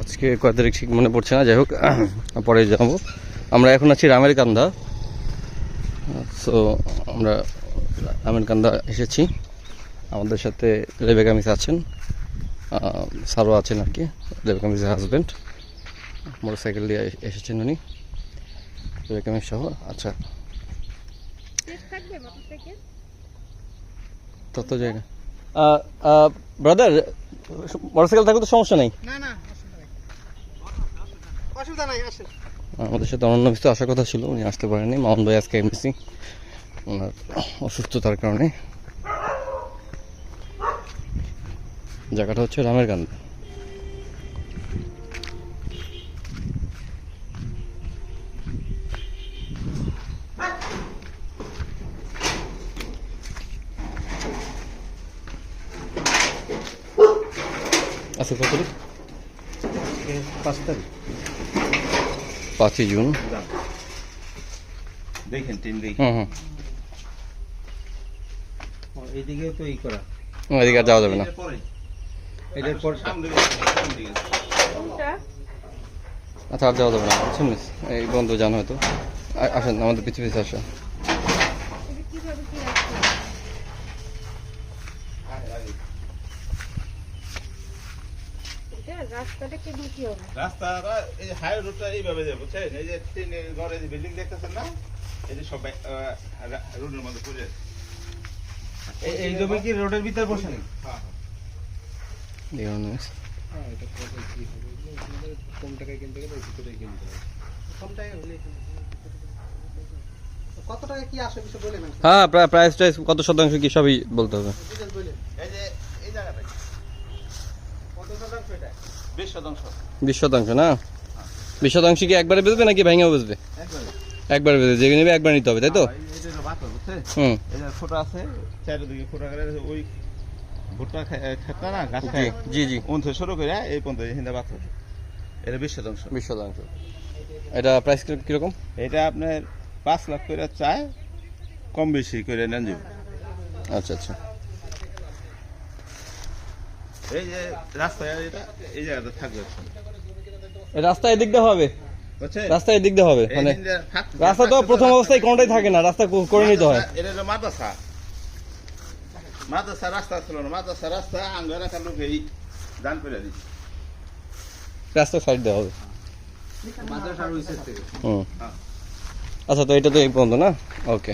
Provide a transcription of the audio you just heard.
আজকে কয় তারিখ ঠিক মনে পড়ছে না, যাই হোক পরে যাবো। আমরা এখন আছি রামের কান্দা। সো আমরা রামের কান্দা এসেছি, আমাদের সাথে রেবেকা মিস আছেন, স্যারও আছেন আর কি, রেবেকা মিসের হাজব্যান্ড। মোটরসাইকেল দিয়ে এসেছেন উনি, রেবেকা মিস সহ। আচ্ছা তত জায়গা ব্রাদার, মোটরসাইকেল থাকলে তো সমস্যা নেই। আমাদের সাথে অনন্য মিস্ত্রি আসার কথা ছিল, উনি আসতে পারেনি। মামুন ভাই আজকে এমসি, ওনার অসুস্থতার কারণে। জায়গাটা হচ্ছে রামের কান্দা। আচ্ছা কত তারিখ? 5 তারিখ, 5ই জুন। দেখেন 3 দিক। এইদিকে তো ই করা, এদিকে আর যাওয়া যাবে না। এটার পর আচ্ছা আর যাওয়া যাবে না, বুঝছেন মিস? এই বন্ধু জানো হয়তো। আসেন আমাদের পিছু পিছু আসেন। রাস্তাটা এই হাই রোডটা এইভাবে যাবে, বুঝছেন? এই যে ট্রেনের ঘরে যে বিল্ডিং দেখতেছেন না, এই যে সব রোডের মধ্যে পড়ে আছে। এই জমি কি রোডের ভিতর বসে নেই? হ্যাঁ দেখুন মিস, কম টাকায় কিনতে গেলে বেশি করে কিনতে হবে। কম টাকায় হলে কত টাকা কি আসে কিছু বলে না? হ্যাঁ প্রাইস টাইস কত শতাংশ কি সবই বলতে হবে। এই যে এই জায়গাটা কত শতাংশ? এটা 20%। 20% না? 20% কি একবারে বেচবে নাকি ভাঙাও বেচবে? একবারে বেচবে, যে নেবে একবার নিতে হবে, তাই তো? এই যে বাত হচ্ছে, এই যে ছোট আছে চারিদিকে ফোটা করে, ওই ভুট্টা খেতা না গাছ খায়, জি জি, ওন থেকে শুরু করে এই পর্যন্ত হিন্দা বাত। এটা 20%। 20%। এটা প্রাইস কিরকম? এটা আপনার 5 লাখ করে চায়, কম বেশি করে নেন যাবে। আচ্ছা আচ্ছা। এই যে রাস্তায় এটা এই জায়গাটা থাকবে, রাস্তা এদিক দিয়ে হবে, বুঝছেন? রাস্তা এদিক দিয়ে হবে, মানে রাস্তা তো প্রথম অবস্থায় কোনটাই থাকে না, রাস্তা করে নিতে হয়। এটা হলো মাদ্রাসা, মাদ্রাসা রাস্তা ছিল না, মাদ্রাসা রাস্তা আঙ্গার রাখার লোক এই দান করে দিচ্ছে, রাস্তা সাইড দেওয়া হবে। মাদ্রাসার ওই সাইড থেকে। আচ্ছা তো এটা তো এই পর্যন্ত না? ওকে।